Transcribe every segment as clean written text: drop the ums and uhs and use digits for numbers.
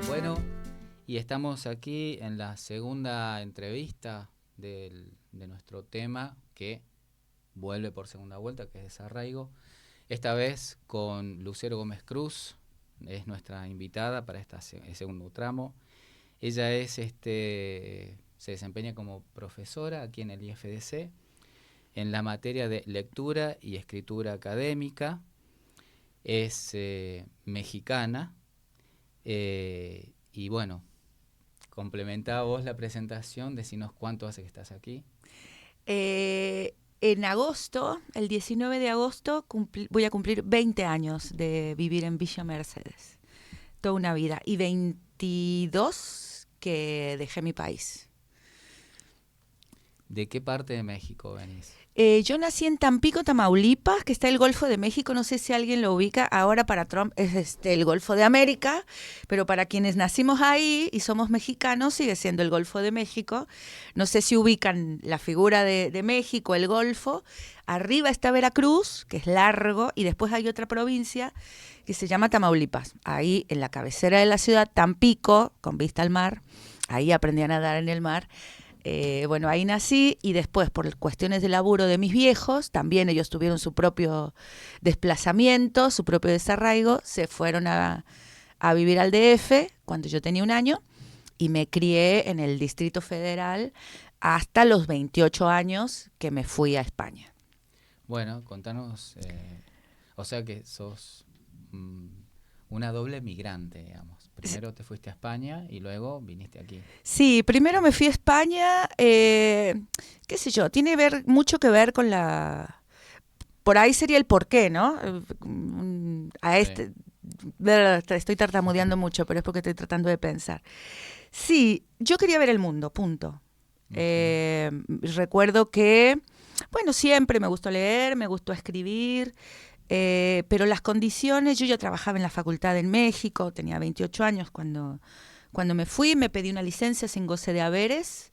Bueno, y estamos aquí en la segunda entrevista de nuestro tema que vuelve por segunda vuelta, que es desarraigo. Esta vez con Lucero Gómez Cruz, es nuestra invitada para este segundo tramo. Ella se desempeña como profesora aquí en el IFDC en la materia de lectura y escritura académica. Es mexicana. Y bueno, complementá vos la presentación, decinos cuánto hace que estás aquí. En agosto, el 19 de agosto, voy a cumplir 20 años de vivir en Villa Mercedes. Toda una vida. Y 22 que dejé mi país. ¿De qué parte de México venís? Yo nací en Tampico, Tamaulipas, que está el Golfo de México, no sé si alguien lo ubica, ahora para Trump es el Golfo de América, pero para quienes nacimos ahí y somos mexicanos sigue siendo el Golfo de México. No sé si ubican la figura de México, el Golfo. Arriba está Veracruz, que es largo, y después hay otra provincia que se llama Tamaulipas. Ahí en la cabecera de la ciudad, Tampico, con vista al mar, ahí aprendí a nadar en el mar. Bueno, ahí nací y después por cuestiones de laburo de mis viejos, también ellos tuvieron su propio desplazamiento, su propio desarraigo, se fueron a vivir al DF cuando yo tenía 1 año y me crié en el Distrito Federal hasta los 28 años que me fui a España. Bueno, contanos, o sea que sos una doble migrante, digamos. Primero te fuiste a España y luego viniste aquí. Sí, primero me fui a España, qué sé yo, tiene mucho que ver con la... Por ahí sería el porqué, ¿no? Sí. Estoy tartamudeando mucho, pero es porque estoy tratando de pensar. Sí, yo quería ver el mundo, punto. Recuerdo que, bueno, siempre me gustó leer, me gustó escribir, pero las condiciones, yo ya trabajaba en la facultad en México, tenía 28 años cuando me fui, me pedí una licencia sin goce de haberes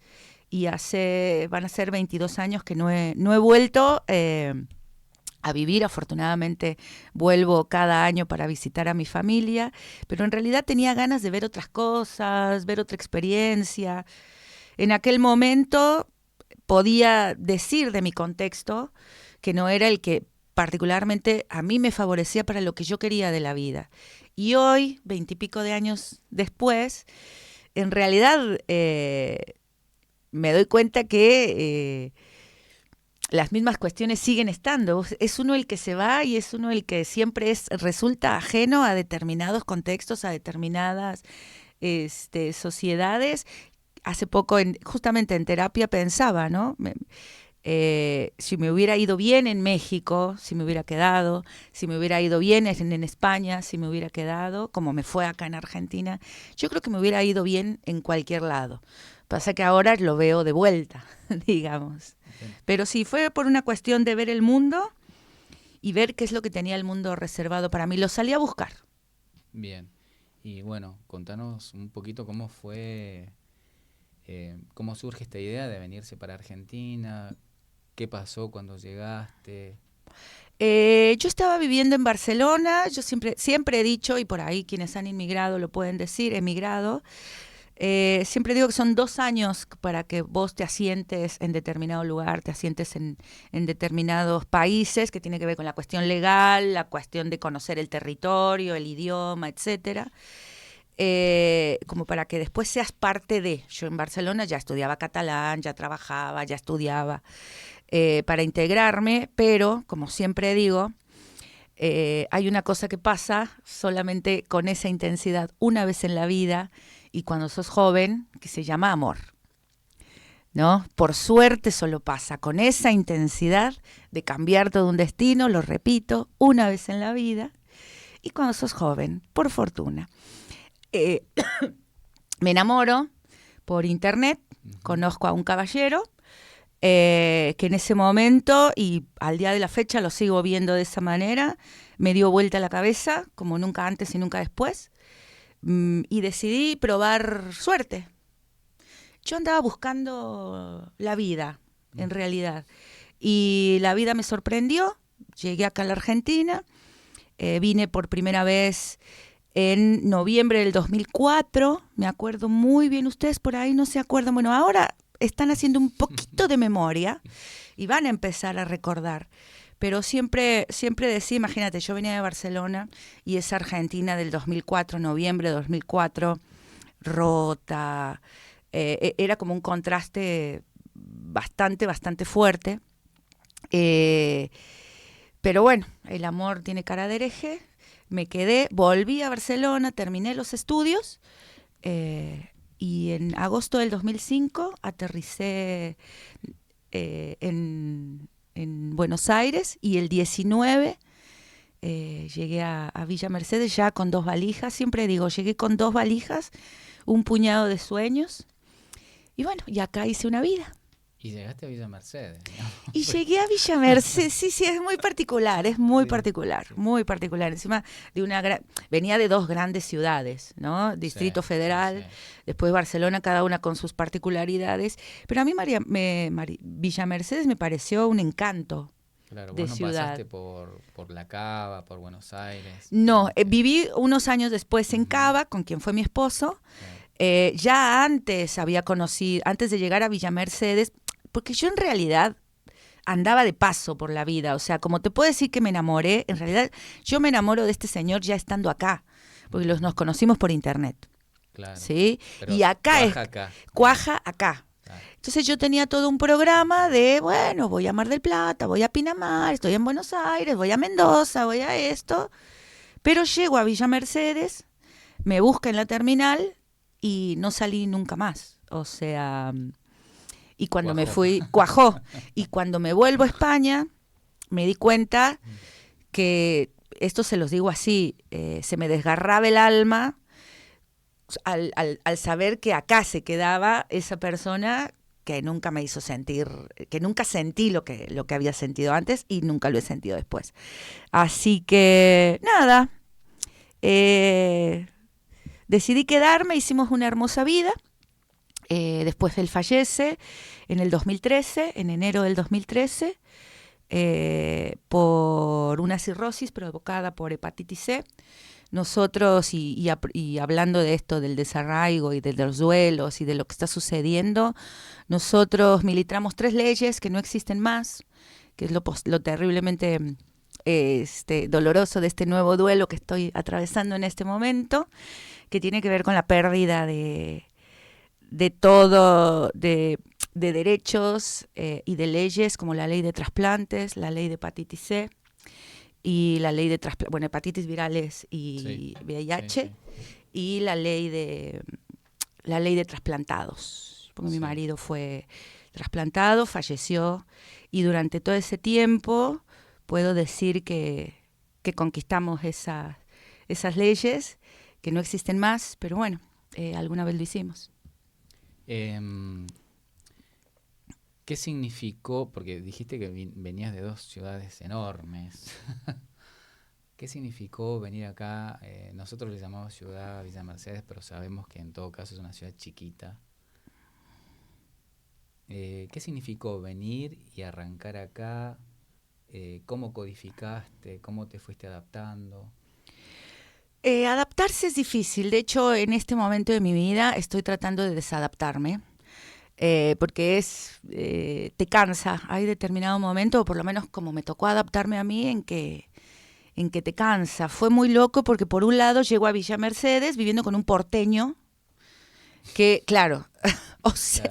y van a ser 22 años que no he vuelto a vivir. Afortunadamente vuelvo cada año para visitar a mi familia, pero en realidad tenía ganas de ver otras cosas, ver otra experiencia. En aquel momento podía decir de mi contexto que no era el que particularmente a mí me favorecía para lo que yo quería de la vida. Y hoy, 20 y pico de años después, en realidad me doy cuenta que las mismas cuestiones siguen estando. Es uno el que se va y es uno el que siempre resulta ajeno a determinados contextos, a determinadas sociedades. Hace poco, justamente en terapia, pensaba, ¿no? Si me hubiera ido bien en México, si me hubiera quedado, si me hubiera ido bien en España, si me hubiera quedado, como me fue acá en Argentina, yo creo que me hubiera ido bien en cualquier lado. Pasa que ahora lo veo de vuelta, digamos. Bien. Pero sí, fue por una cuestión de ver el mundo y ver qué es lo que tenía el mundo reservado para mí. Lo salí a buscar. Bien. Y bueno, contanos un poquito cómo fue, cómo surge esta idea de venirse para Argentina, qué pasó cuando llegaste. Yo estaba viviendo en Barcelona, yo siempre he dicho, y por ahí quienes han inmigrado lo pueden decir, emigrado, siempre digo que son 2 años para que vos te asientes en determinado lugar, te asientes en determinados países, que tiene que ver con la cuestión legal, la cuestión de conocer el territorio, el idioma, etcétera. Como para que después seas parte de. Yo en Barcelona ya estudiaba catalán, ya trabajaba, ya estudiaba para integrarme, pero como siempre digo, hay una cosa que pasa solamente con esa intensidad una vez en la vida y cuando sos joven, que se llama amor, ¿no? Por suerte solo pasa con esa intensidad de cambiar todo un destino, lo repito, una vez en la vida y cuando sos joven, por fortuna. Me enamoro por internet, conozco a un caballero que en ese momento y al día de la fecha lo sigo viendo de esa manera, me dio vuelta la cabeza como nunca antes y nunca después y decidí probar suerte. Yo andaba buscando la vida, en realidad. Y la vida me sorprendió, llegué acá a la Argentina, vine por primera vez en noviembre del 2004, me acuerdo muy bien, ustedes por ahí no se acuerdan, bueno, ahora están haciendo un poquito de memoria y van a empezar a recordar. Pero siempre decía, imagínate, yo venía de Barcelona y esa Argentina del 2004, noviembre de 2004, rota, era como un contraste bastante fuerte. Pero bueno, el amor tiene cara de hereje, me quedé, volví a Barcelona, terminé los estudios y en agosto del 2005 aterricé en Buenos Aires y el 19 llegué a Villa Mercedes ya con 2 valijas, siempre digo, llegué con 2 valijas, un puñado de sueños y bueno, y acá hice una vida. Y llegaste a Villa Mercedes, ¿no? Y llegué a Villa Mercedes, sí, es muy particular, muy particular. Encima de venía de 2 grandes ciudades, ¿no? Distrito Federal, después Barcelona, cada una con sus particularidades. Pero a mí Villa Mercedes me pareció un encanto. Claro, de vos no ciudad. pasaste por La Cava, por Buenos Aires. No, viví unos años después en Cava, con quien fue mi esposo. Ya antes había conocido, antes de llegar a Villa Mercedes, porque yo en realidad andaba de paso por la vida, o sea, como te puedo decir que me enamoré, en realidad yo me enamoro de este señor ya estando acá, porque nos conocimos por internet. Claro. ¿Sí? Pero y acá cuaja acá. Claro. Entonces yo tenía todo un programa de, bueno, voy a Mar del Plata, voy a Pinamar, estoy en Buenos Aires, voy a Mendoza, voy a esto, pero llego a Villa Mercedes, me busca en la terminal y no salí nunca más, o sea, y cuando me fui, cuajó, y cuando me vuelvo a España, me di cuenta que, esto se los digo así, se me desgarraba el alma al saber que acá se quedaba esa persona que nunca me hizo sentir, que nunca sentí lo que había sentido antes y nunca lo he sentido después. Así que, nada, decidí quedarme, hicimos una hermosa vida. Después él fallece en el 2013, en enero del 2013, por una cirrosis provocada por hepatitis C. Nosotros, y hablando de esto, del desarraigo y de los duelos y de lo que está sucediendo, nosotros militamos 3 leyes que no existen más, que es lo terriblemente doloroso de este nuevo duelo que estoy atravesando en este momento, que tiene que ver con la pérdida de todo, de derechos y de leyes como la ley de trasplantes, la ley de hepatitis C y la ley de hepatitis virales y VIH, y la ley de trasplantados, porque mi marido fue trasplantado, falleció, y durante todo ese tiempo puedo decir que conquistamos esas leyes que no existen más, pero bueno, alguna vez lo hicimos. ¿Qué significó? Porque dijiste que venías de 2 ciudades enormes. ¿Qué significó venir acá? Nosotros le llamamos ciudad Villa Mercedes, pero sabemos que en todo caso es una ciudad chiquita. ¿Qué significó venir y arrancar acá? ¿Cómo codificaste? ¿Cómo te fuiste adaptando? Adaptarse es difícil. De hecho, en este momento de mi vida estoy tratando de desadaptarme. Porque te cansa, hay determinado momento, o por lo menos como me tocó adaptarme a mí, en que te cansa. Fue muy loco porque por un lado llego a Villa Mercedes viviendo con un porteño, que claro, o sea,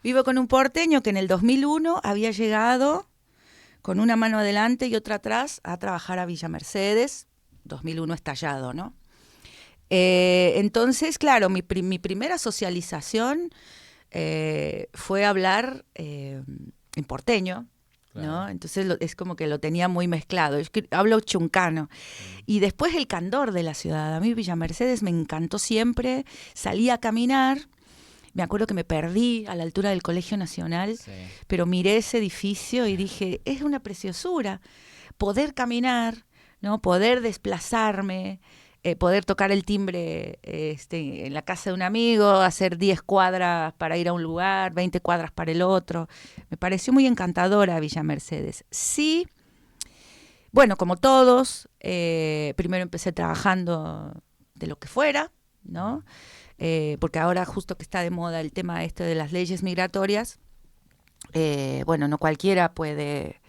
vivo con un porteño que en el 2001 había llegado con una mano adelante y otra atrás a trabajar a Villa Mercedes, 2001 estallado, ¿no? Entonces, claro, mi primera socialización fue hablar en porteño, claro, ¿no? Entonces es como que lo tenía muy mezclado. Es que hablo chuncano. Y después el candor de la ciudad. A mí Villa Mercedes me encantó siempre. Salí a caminar. Me acuerdo que me perdí a la altura del Colegio Nacional, pero miré ese edificio y dije, es una preciosura. Poder caminar, ¿no? Poder desplazarme. poder tocar el timbre en la casa de un amigo, hacer 10 cuadras para ir a un lugar, 20 cuadras para el otro. Me pareció muy encantadora Villa Mercedes. Sí, bueno, como todos, primero empecé trabajando de lo que fuera, ¿no? Porque ahora justo que está de moda el tema de las leyes migratorias, bueno, no cualquiera puede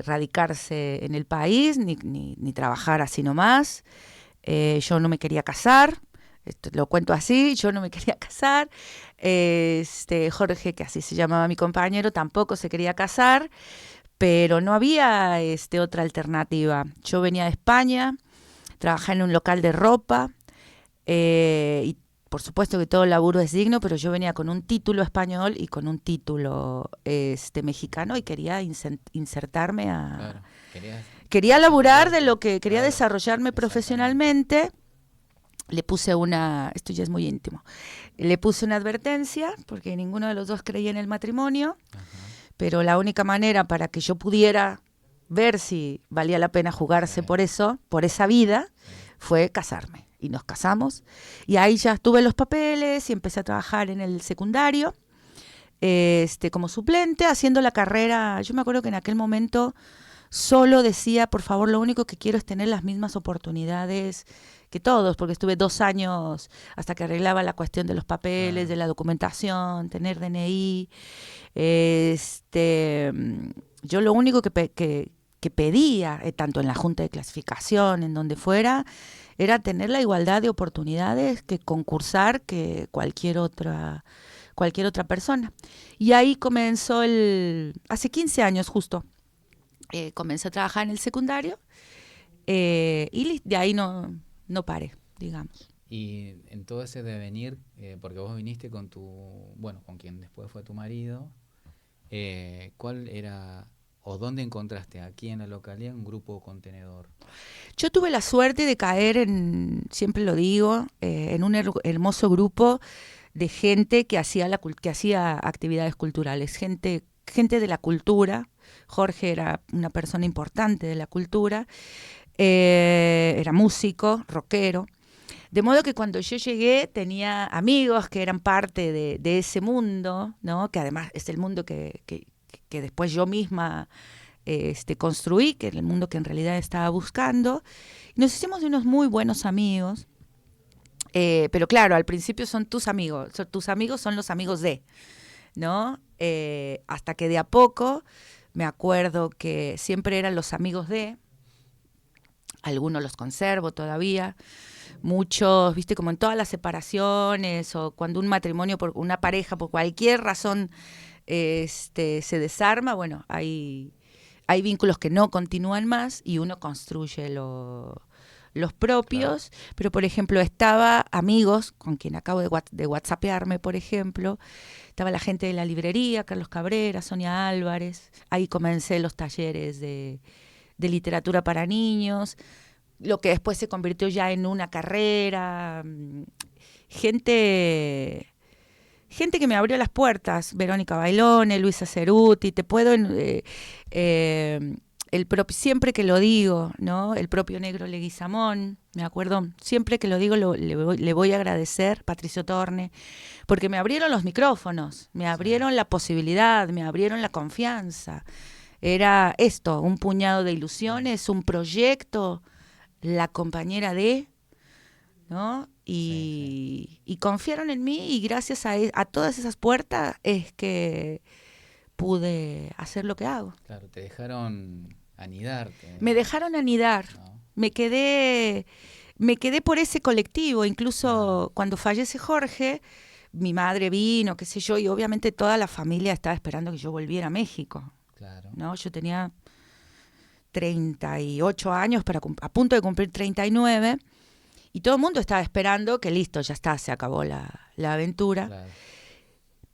radicarse en el país ni trabajar así nomás. Yo no me quería casar, esto lo cuento así, yo no me quería casar. Jorge, que así se llamaba mi compañero, tampoco se quería casar, pero no había otra alternativa. Yo venía de España, trabajé en un local de ropa, y por supuesto que todo laburo es digno, pero yo venía con un título español y con un título mexicano y quería insertarme a... Claro, quería laburar de lo que quería, claro, desarrollarme profesionalmente. Le puse esto ya es muy íntimo, le puse una advertencia porque ninguno de los dos creía en el matrimonio. Ajá. Pero la única manera para que yo pudiera ver si valía la pena jugarse por eso, por esa vida, fue casarme. Y nos casamos. Y ahí ya tuve los papeles y empecé a trabajar en el secundario, como suplente, haciendo la carrera. Yo me acuerdo que en aquel momento solo decía, por favor, lo único que quiero es tener las mismas oportunidades que todos, porque estuve 2 años hasta que arreglaba la cuestión de los papeles, de la documentación, tener DNI. Yo lo único que pedía, tanto en la Junta de Clasificación, en donde fuera, era tener la igualdad de oportunidades que concursar que cualquier otra persona. Y ahí comenzó hace 15 años justo, comencé a trabajar en el secundario, y de ahí no paré, digamos. Y en todo ese devenir, porque vos viniste con con quien después fue tu marido, ¿cuál era o dónde encontraste aquí en la localidad un grupo contenedor? Yo tuve la suerte de caer siempre lo digo, en un hermoso grupo de gente que hacía actividades culturales, gente de la cultura. Jorge era una persona importante de la cultura, era músico, rockero. De modo que cuando yo llegué tenía amigos que eran parte de ese mundo, ¿no? Que además es el mundo que después yo misma construí, que era el mundo que en realidad estaba buscando. Y nos hicimos de unos muy buenos amigos. Pero claro, al principio son tus amigos son los amigos ¿no? Hasta que de a poco me acuerdo que siempre eran los amigos algunos los conservo todavía, muchos, viste, como en todas las separaciones o cuando un matrimonio, por una pareja, por cualquier razón, se desarma, bueno, hay vínculos que no continúan más y uno construye los propios, claro. Pero por ejemplo estaba amigos con quien acabo de whatsappearme, por ejemplo, estaba la gente de la librería, Carlos Cabrera, Sonia Álvarez, ahí comencé los talleres de literatura para niños, lo que después se convirtió ya en una carrera, gente que me abrió las puertas, Verónica Bailone, Luisa Ceruti, te puedo... siempre que lo digo, ¿no? El propio Negro Leguizamón, me acuerdo, siempre que lo digo le voy a agradecer, Patricio Torne, porque me abrieron los micrófonos, me abrieron la posibilidad, me abrieron la confianza. Era esto, un puñado de ilusiones, un proyecto, la compañera ¿no? Y confiaron en mí y gracias a todas esas puertas es que pude hacer lo que hago. Claro, te dejaron anidarte. Me dejaron anidar. No. Me quedé por ese colectivo. Incluso cuando fallece Jorge, mi madre vino, qué sé yo, y obviamente toda la familia estaba esperando que yo volviera a México. Claro. ¿No? Yo tenía 38 años, a punto de cumplir 39, y todo el mundo estaba esperando que listo, ya está, se acabó la aventura. Claro.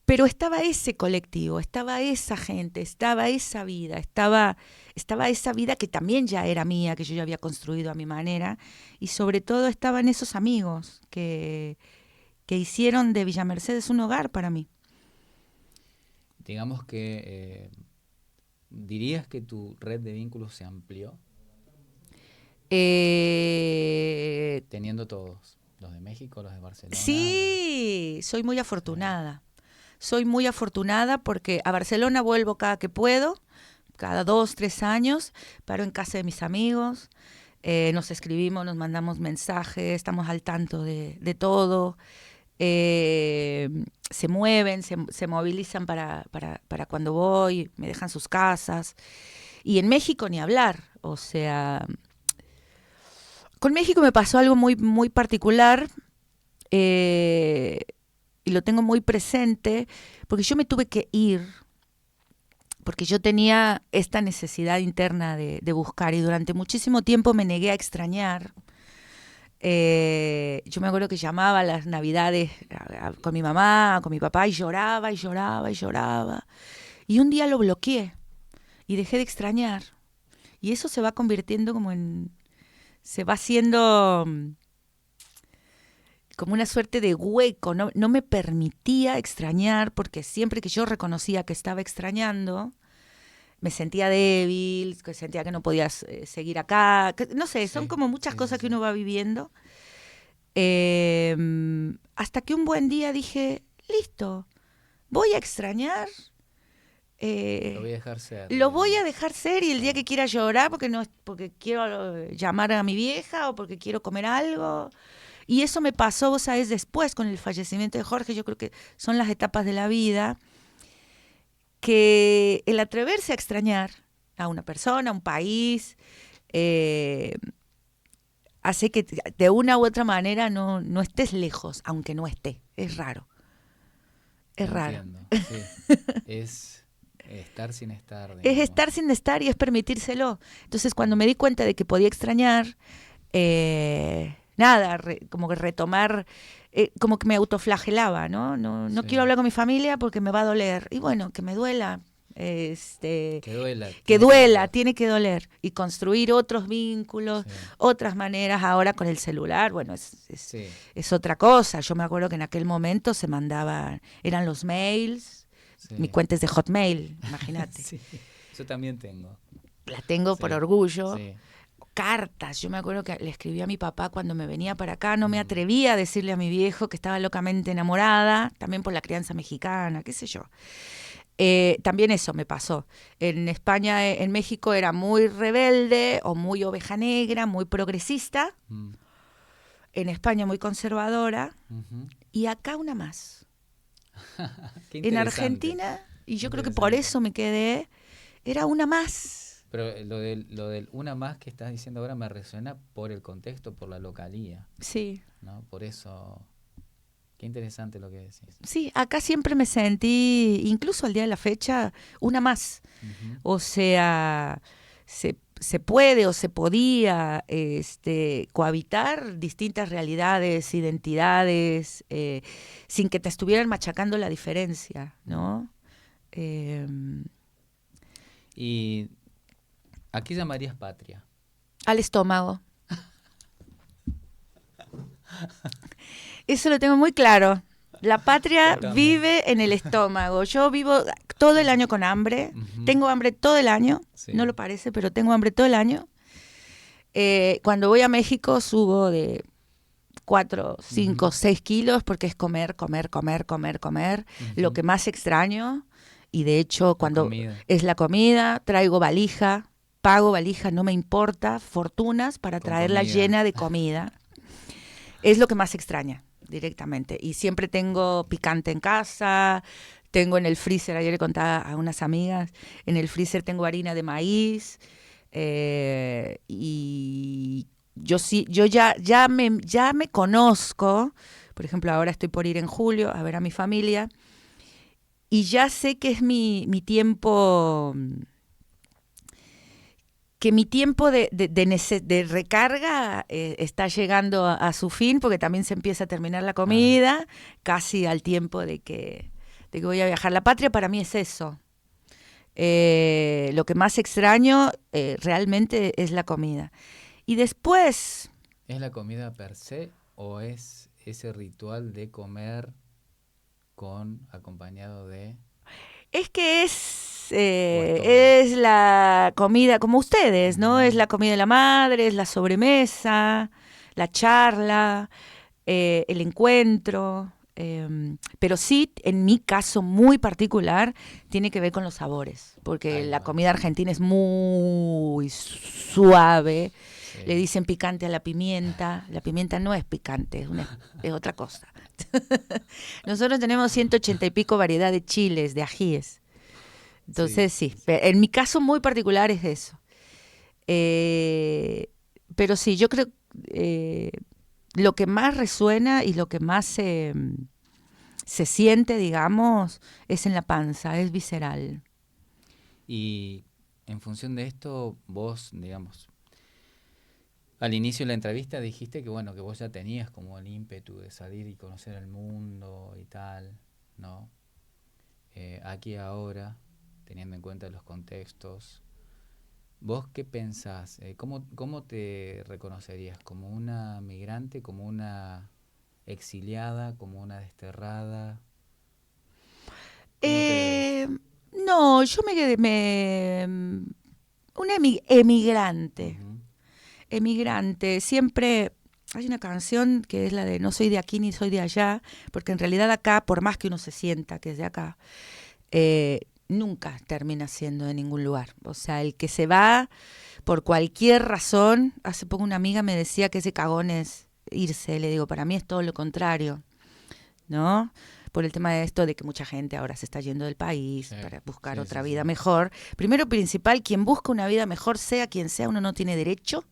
Pero estaba ese colectivo, estaba esa gente, estaba esa vida, estaba esa vida que también ya era mía, que yo ya había construido a mi manera, y sobre todo estaban esos amigos que hicieron de Villa Mercedes un hogar para mí. Digamos que, ¿dirías que tu red de vínculos se amplió? Teniendo todos, los de México, los de Barcelona. Sí, soy muy Sí. afortunada. Soy muy afortunada porque a Barcelona vuelvo cada que puedo, cada 2, 3 años, paro en casa de mis amigos, nos escribimos, nos mandamos mensajes, estamos al tanto de todo. eh, Se mueven, se movilizan para cuando voy, me dejan sus casas. Y en México ni hablar, o sea, con México me pasó algo muy, muy particular, eh, y lo tengo muy presente, porque yo me tuve que ir, porque yo tenía esta necesidad interna de buscar y durante muchísimo tiempo me negué a extrañar. Yo me acuerdo que llamaba a las navidades con mi mamá, con mi papá y lloraba y lloraba y lloraba. Y un día lo bloqueé y dejé de extrañar. Y eso se va convirtiendo como en... se va haciendo como una suerte de hueco. No me permitía extrañar porque siempre que yo reconocía que estaba extrañando, me sentía débil, que sentía que no podías seguir acá. No sé, son Sí, como muchas sí, sí, cosas que sí. uno va viviendo. Hasta que un buen día dije, listo, voy a extrañar, Lo voy eh, a dejar ser, lo voy a digamos. dejar ser y el día Claro. que quiera llorar porque no porque quiero llamar a mi vieja o porque quiero comer algo. Y eso me pasó, vos sabés, después con el fallecimiento de Jorge. Yo creo que son las etapas de la vida que el atreverse a extrañar a una persona, a un país, eh, hace que de una u otra manera no estés lejos, aunque no esté. Es raro. Te Es raro. entiendo, sí. Es estar sin estar, Es digamos. estar sin estar y es permitírselo. Entonces, cuando me di cuenta de que podía extrañar, nada, como que retomar, como que me autoflagelaba, ¿no? No quiero Sí. hablar con mi familia porque me va a doler. Y bueno, que me duela, que Tiene que duela, doler. tiene que doler. Y construir otros vínculos, Sí, otras maneras. Ahora con el celular, bueno, sí, es otra cosa. Yo me acuerdo que en aquel momento se mandaban, eran los mails, mi sí. cuenta es de Hotmail, imagínate. Sí. Yo también tengo. La tengo por Sí, orgullo. sí. Cartas, yo me acuerdo que le escribí a mi papá cuando me venía para acá, no me Mm. atrevía a decirle a mi viejo que estaba locamente enamorada, también por la crianza mexicana, qué sé yo. También eso me pasó. En España, en México era muy rebelde o muy oveja negra, muy progresista. Mm. En España muy conservadora. Ujú. Y acá una más. Qué En interesante. Argentina, y Qué yo creo que por interesante. eso me quedé, era una más. Pero lo del una más que estás diciendo ahora me resuena por el contexto, por la localía, Sí. ¿no? Por eso, qué interesante lo que decís. Sí, acá siempre me sentí, incluso al día de la fecha, una más. Ujú. O sea, se puede o se podía cohabitar distintas realidades, identidades, sin que te estuvieran machacando la diferencia, Mm. ¿no? Em, Y aquí llamarías patria. Al estómago. Eso lo tengo muy claro. La Yo patria también. vive en el estómago. Yo vivo todo el año con hambre. Ujú. Tengo hambre todo el año. No Sí. lo parece, pero tengo hambre todo el año. Cuando voy a México subo de 4, Ujú. 5, 6 kilos porque es comer, comer, comer, comer, comer. Lo Ujú. que más extraño, y de hecho La cuando comida. es la comida, traigo valija, pago valija, no me importa, fortunas para Con traerla comida. llena de comida. Es lo que más extraña directamente. Y siempre tengo picante en casa, tengo en el freezer, ayer le contaba a unas amigas, en el freezer tengo harina de maíz, y yo sí, yo ya me conozco. Por ejemplo, ahora estoy por ir en julio a ver a mi familia y ya sé que es mi tiempo, que mi tiempo de recarga está llegando a su fin porque también se empieza a terminar la Ah, comida, casi al tiempo de que voy a viajar. La patria para mí es eso. Lo que más extraño realmente es la comida. Y después, ¿es la comida per se o es ese ritual de comer con acompañado de es que es es la comida, como ustedes, ¿no? Es la comida de la madre, es la sobremesa, la charla, el encuentro. Pero sí, en mi caso muy particular, tiene que ver con los sabores, porque Ahí la va. comida argentina es muy suave. Sí. Le dicen picante a la pimienta. La pimienta no es picante, es otra cosa. Nosotros tenemos 180 y pico variedad de chiles, de ajíes. Entonces sí, en mi caso muy particular es eso. Pero sí, yo creo eh, lo que más resuena y lo que más se siente, digamos, es en la panza, es visceral. Y en función de esto, vos, digamos, al inicio de la entrevista dijiste que bueno, que vos ya tenías como el ímpetu de salir y conocer el mundo y tal, ¿no? Aquí ahora, teniendo en cuenta los contextos, ¿vos qué pensás? ¿Cómo te reconocerías? ¿Como una migrante, como una exiliada, como una desterrada? ¿Cómo te ves? Eh, no, yo me quedé, una emigrante. Ujú. Emigrante. Siempre hay una canción que es la de no soy de aquí ni soy de allá, porque en realidad acá, por más que uno se sienta que es de acá, nunca termina siendo de ningún lugar. O sea, el que se va por cualquier razón, hace poco una amiga me decía que ese cagón es irse, le digo, para mí es todo lo contrario, ¿no? Por el tema de esto de que mucha gente ahora se está yendo del país Sí, para buscar sí, otra sí, vida sí. mejor. Primero principal, quien busca una vida mejor, sea quien sea, uno no tiene derecho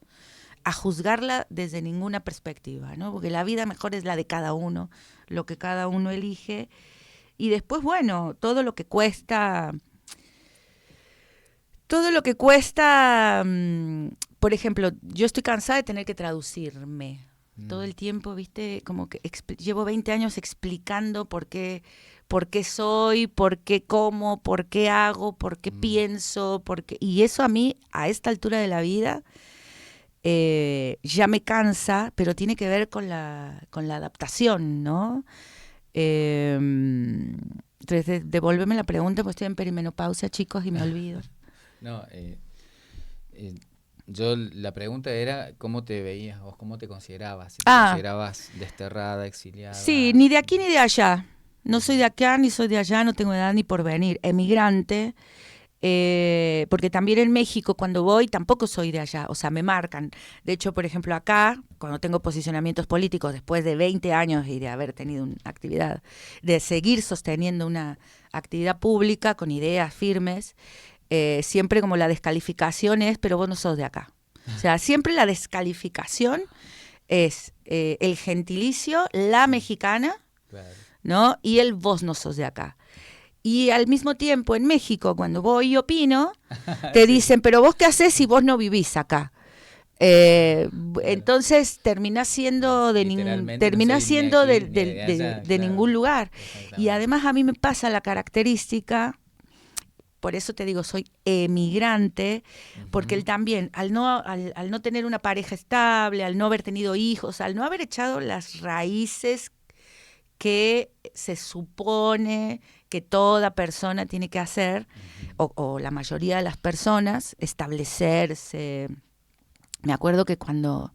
a juzgarla desde ninguna perspectiva, ¿no? Porque la vida mejor es la de cada uno, lo que cada uno elige. Y después, bueno, todo lo que cuesta, por ejemplo, yo estoy cansada de tener que traducirme. Todo Mm, el tiempo, viste, como que llevo 20 años explicando por qué soy, por qué como, por qué hago, por qué mm. pienso, y eso a mí, a esta altura de la vida, ya me cansa, pero tiene que ver con la adaptación, ¿no? Entonces, devuélveme la pregunta, pues estoy en perimenopausia, chicos, y me olvido. No, eh, yo la pregunta era cómo te veías vos, cómo te considerabas, si te Ah, considerabas desterrada, sí, exiliada. ni de aquí ni de allá. No soy Ujú. de acá ni soy de allá, no tengo edad ni porvenir. Emigrante, porque también en México cuando voy tampoco soy de allá, o sea, me marcan. De hecho, por ejemplo, acá, cuando tengo posicionamientos políticos después de 20 años y de haber tenido una actividad, de seguir sosteniendo una actividad pública con ideas firmes, siempre como la descalificación es, pero vos no sos de acá. O sea, siempre la descalificación es el gentilicio, la Mm, mexicana, claro. ¿no? Y el vos no sos de acá. Y al mismo tiempo en México, cuando voy y opino, te Sí, dicen, pero vos qué haces si vos no vivís acá. claro. Entonces terminás siendo Literalmente no soy ni aquí ni de allá, de claro. ningún lugar. Y Exactamente. además a mí me pasa la característica, por eso te digo, soy emigrante, porque Ujú. él también, al no tener una pareja estable, al no haber tenido hijos, al no haber echado las raíces que se supone que toda persona tiene que hacer, Ujú. o la mayoría de las personas, establecerse. Me acuerdo que cuando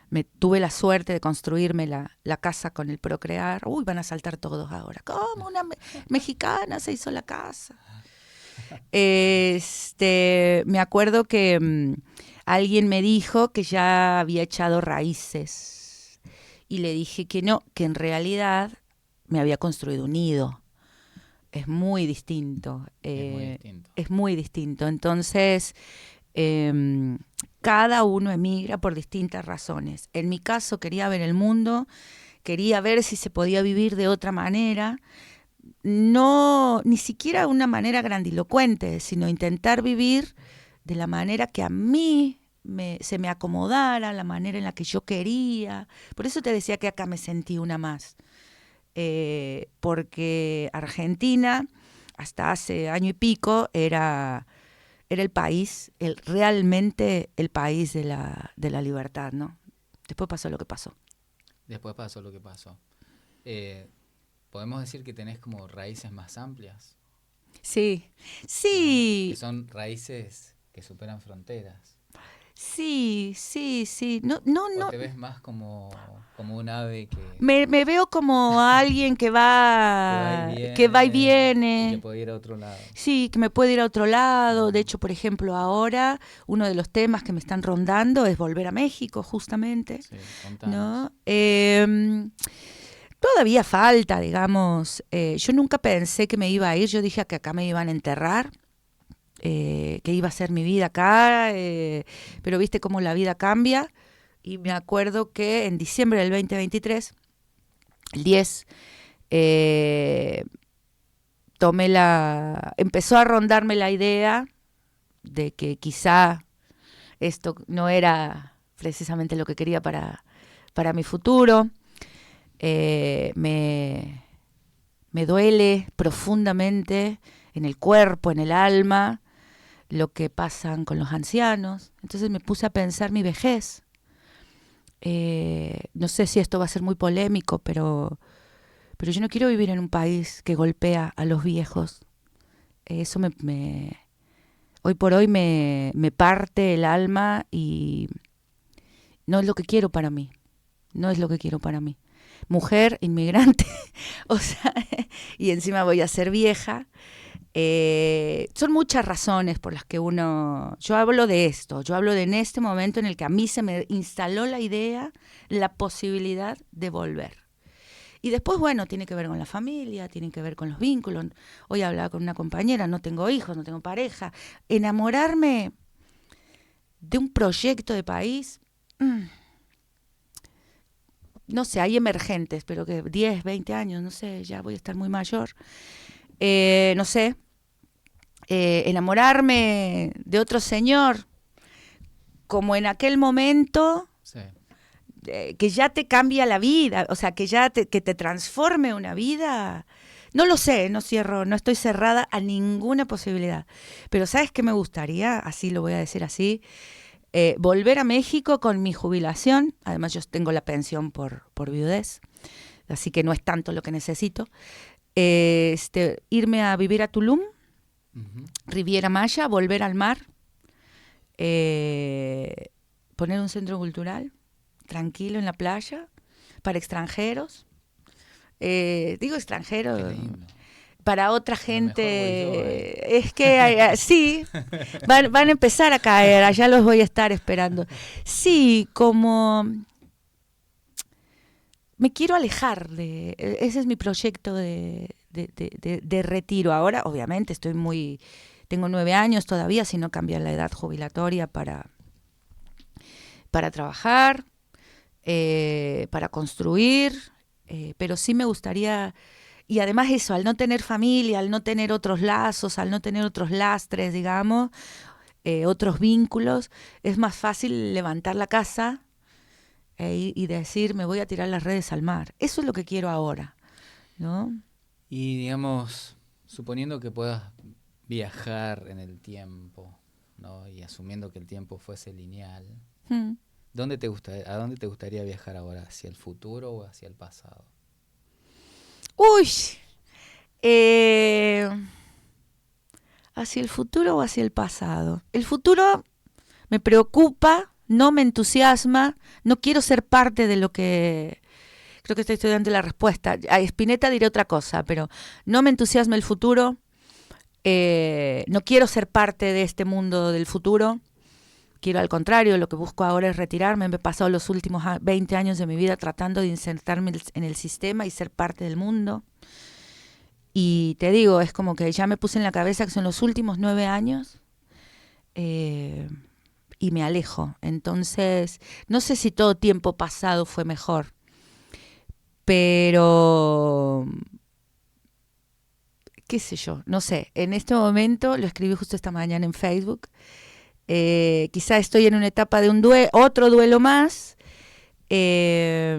me tuve la suerte de construirme la casa con el Procrear, uy, van a saltar todos ahora. ¿Cómo una mexicana se hizo la casa? Me acuerdo que alguien me dijo que ya había echado raíces y le dije que no, que en realidad me había construido un nido. Es muy distinto, Es muy distinto. es muy distinto. Entonces, eh, cada uno emigra por distintas razones. En mi caso quería ver el mundo, quería ver si se podía vivir de otra manera, no ni siquiera una manera grandilocuente, sino intentar vivir de la manera que a mí se me acomodara, la manera en la que yo quería. Por eso te decía que acá me sentí una más. Porque Argentina, hasta hace año y pico, era el país, realmente el país de la libertad, ¿no? Después pasó lo que pasó. Después pasó lo que pasó. Eh, ¿Podemos decir que tenés como raíces más amplias? Sí, ¿no? Que sí, son raíces que superan fronteras. sí, sí, sí. No, no, ¿O no. te ves más como un ave Me veo como alguien que va y y que viene. puede ir a otro lado? Sí, que me puede ir a otro lado. De Ujú. hecho, por ejemplo, ahora uno de los temas que me están rondando es volver a México, justamente, Sí, contanos. ¿no? Todavía falta, digamos. Yo nunca pensé que me iba a ir. Yo dije que acá me iban a enterrar, que iba a ser mi vida acá, pero viste cómo la vida cambia. Y me acuerdo que en diciembre del 2023, el 10, eh, empezó a rondarme la idea de que quizá esto no era precisamente lo que quería para mi futuro. Eh, me, Me duele profundamente en el cuerpo, en el alma, lo que pasan con los ancianos. Entonces me puse a pensar mi vejez. No sé si esto va a ser muy polémico, pero yo no quiero vivir en un país que golpea a los viejos. Eso hoy por hoy me parte el alma y no es lo que quiero para mí. No es lo que quiero para mí. Mujer, inmigrante, o sea, y encima voy a ser vieja. Son muchas razones por las que yo hablo de esto, yo hablo de en este momento en el que a mí se me instaló la idea, la posibilidad de volver. Y después, bueno, tiene que ver con la familia, tiene que ver con los vínculos. Hoy hablaba con una compañera, no tengo hijos, no tengo pareja. Enamorarme de un proyecto de país, no sé, hay emergentes, pero que 10, 20 años, no sé, ya voy a estar muy mayor. No sé, enamorarme de otro señor, como en aquel momento, Sí. que ya te cambia la vida, o sea, que te transforme una vida. No lo sé, no cierro, no estoy cerrada a ninguna posibilidad. Pero ¿sabes qué me gustaría? Así lo voy a decir así. Volver a México con mi jubilación. Además, yo tengo la pensión por viudez, así que no es tanto lo que necesito. Irme a vivir a Tulum, Ujú. Riviera Maya, volver al mar, eh, poner un centro cultural tranquilo en la playa para extranjeros. Digo Qué extranjeros, lindo. para otra A lo mejor voy yo ahí. gente. Es que sí, van a empezar a caer, allá los voy a estar esperando. Sí, como me quiero alejar ese es mi proyecto de retiro. Ahora, obviamente, tengo 9 años todavía, si no cambiar la edad jubilatoria para trabajar, para construir, pero sí me gustaría, y además eso, al no tener familia, al no tener otros lazos, al no tener otros lastres, digamos, otros vínculos, es más fácil levantar la casa y decir, me voy a tirar las redes al mar. Eso es lo que quiero ahora, ¿no? Y digamos, suponiendo que puedas viajar en el tiempo, ¿no? Y asumiendo que el tiempo fuese lineal, Hmm. ¿a dónde te gustaría viajar ahora? ¿Hacia el futuro o hacia el pasado? Uy, eh, ¿hacia el futuro o hacia el pasado? El futuro me preocupa, no me entusiasma, no quiero ser parte de lo que... Creo que estoy estudiando la respuesta. A Spinetta diré otra cosa, pero no me entusiasma el futuro, no quiero ser parte de este mundo del futuro. Quiero al contrario, lo que busco ahora es retirarme. Me he pasado los últimos 20 años de mi vida tratando de insertarme en el sistema y ser parte del mundo. Y te digo, es como que ya me puse en la cabeza que son los últimos 9 años eh, y me alejo. Entonces, no sé si todo tiempo pasado fue mejor, pero qué sé yo, no sé. En este momento, lo escribí justo esta mañana en Facebook, quizá estoy en una etapa de otro duelo más, eh,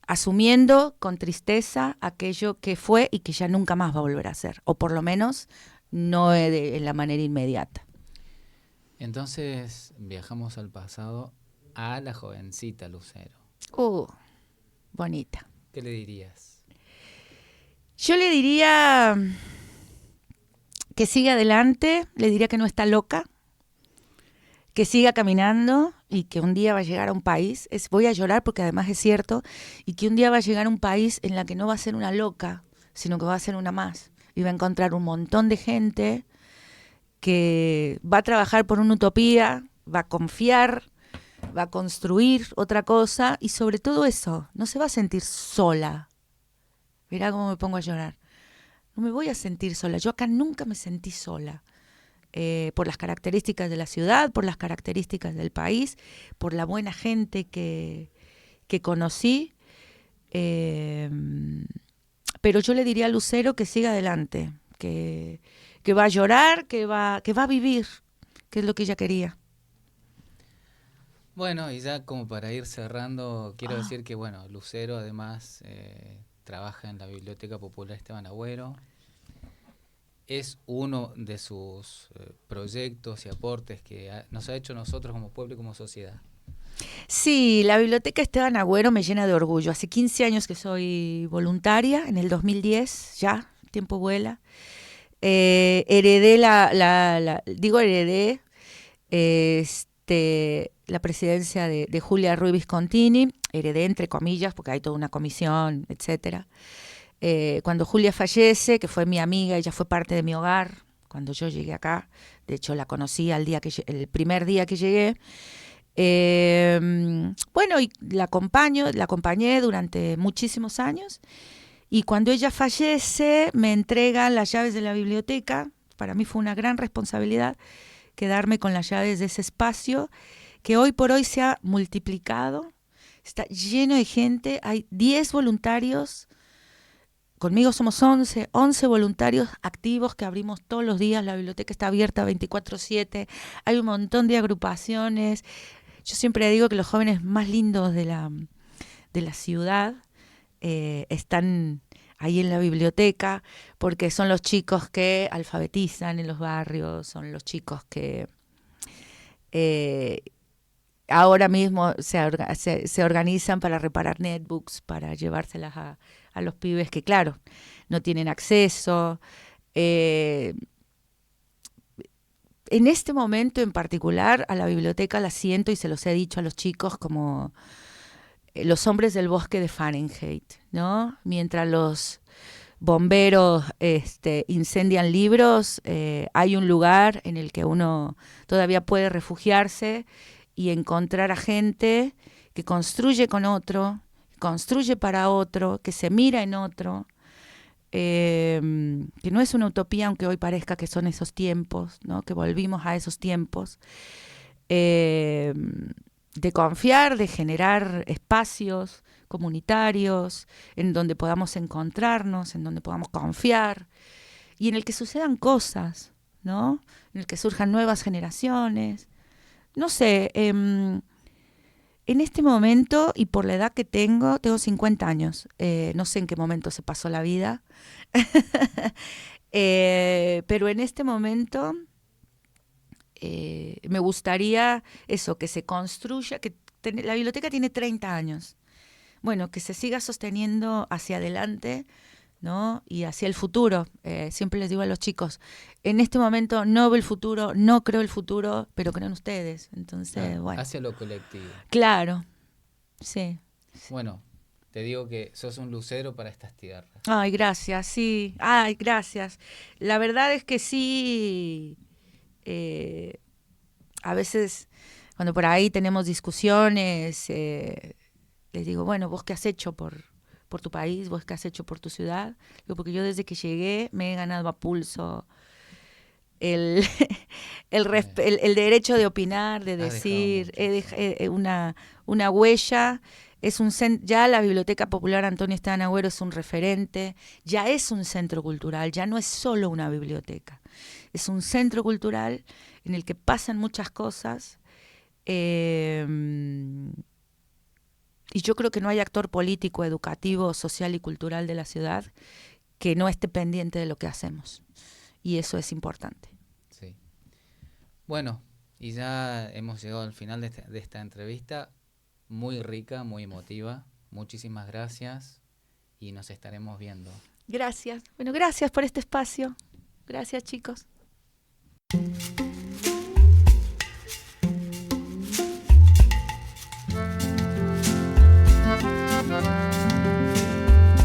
asumiendo con tristeza aquello que fue y que ya nunca más va a volver a ser, o por lo menos no en la manera inmediata. Entonces viajamos al pasado a la jovencita Lucero. Uh, Bonita. ¿Qué le dirías? Yo le diría, que siga adelante, le diría que no está loca, que siga caminando y que un día va a llegar a un país, voy a llorar porque además es cierto, y que un día va a llegar a un país en la que no va a ser una loca, sino que va a ser una más. Y va a encontrar un montón de gente que va a trabajar por una utopía, va a confiar, va a construir otra cosa y sobre todo eso, no se va a sentir sola. Mirá cómo me pongo a llorar. No me voy a sentir sola. Yo acá nunca me sentí sola. Por las características de la ciudad, por las características del país, por la buena gente que conocí. Pero yo le diría a Lucero que siga adelante, que va a llorar, que va a vivir, que es lo que ella quería. Bueno, y ya como para ir cerrando, quiero decir que, bueno, Lucero además trabaja en la Biblioteca Popular Esteban Agüero. Es uno de sus proyectos y aportes que nos ha hecho nosotros como pueblo y como sociedad. Sí, la Biblioteca Esteban Agüero me llena de orgullo. Hace 15 años que soy voluntaria, en el 2010, ya, el tiempo vuela. Heredé heredé la presidencia de Julia Ruiz Viscontini, heredé entre comillas, porque hay toda una comisión, etcétera. Cuando Julia fallece, que fue mi amiga, ella fue parte de mi hogar cuando yo llegué acá. De hecho, la conocí el primer día que llegué. Bueno, y la acompañé durante muchísimos años. Y cuando ella fallece, me entregan las llaves de la biblioteca. Para mí fue una gran responsabilidad quedarme con las llaves de ese espacio, que hoy por hoy se ha multiplicado. Está lleno de gente, hay 10 voluntarios. Conmigo somos 11 voluntarios activos que abrimos todos los días. La biblioteca está abierta 24/7. Hay un montón de agrupaciones. Yo siempre digo que los jóvenes más lindos de la ciudad están ahí en la biblioteca, porque son los chicos que alfabetizan en los barrios, son los chicos que ahora mismo se organizan para reparar netbooks, para llevárselas a los pibes que, claro, no tienen acceso. En este momento en particular, a la biblioteca la siento y se los he dicho a los chicos como los hombres del bosque de Fahrenheit, ¿no? Mientras los bomberos incendian libros, hay un lugar en el que uno todavía puede refugiarse y encontrar a gente que construye con otro, construye para otro, que se mira en otro, que no es una utopía, aunque hoy parezca que son esos tiempos, ¿no? Que volvimos a esos tiempos, de confiar, de generar espacios comunitarios en donde podamos encontrarnos, en donde podamos confiar y en el que sucedan cosas, ¿no? En el que surjan nuevas generaciones. No sé, en este momento y por la edad que tengo 50 años, no sé en qué momento se pasó la vida, pero en este momento me gustaría eso, que se construya, la biblioteca tiene 30 años, bueno, que se siga sosteniendo hacia adelante, ¿no? Y hacia el futuro. Siempre les digo a los chicos, en este momento no veo el futuro, no creo el futuro, pero creo en ustedes. Entonces, bueno. Hacia lo colectivo. Claro, sí. Bueno, te digo que sos un lucero para estas tierras. Ay, gracias, sí. Ay, gracias. La verdad es que sí, a veces cuando por ahí tenemos discusiones, les digo, bueno, ¿vos qué has hecho por tu país? ¿Vos qué has hecho por tu ciudad? Digo, porque yo desde que llegué me he ganado a pulso el derecho de opinar, de decir, una huella. Ya la Biblioteca Popular Antonio Esteban Agüero es un referente, ya es un centro cultural, ya no es solo una biblioteca, es un centro cultural en el que pasan muchas cosas. Y yo creo que no hay actor político, educativo, social y cultural de la ciudad que no esté pendiente de lo que hacemos. Y eso es importante. Sí. Bueno, y ya hemos llegado al final de esta entrevista, muy rica, muy emotiva. Muchísimas gracias y nos estaremos viendo. Gracias. Bueno, gracias por este espacio. Gracias, chicos.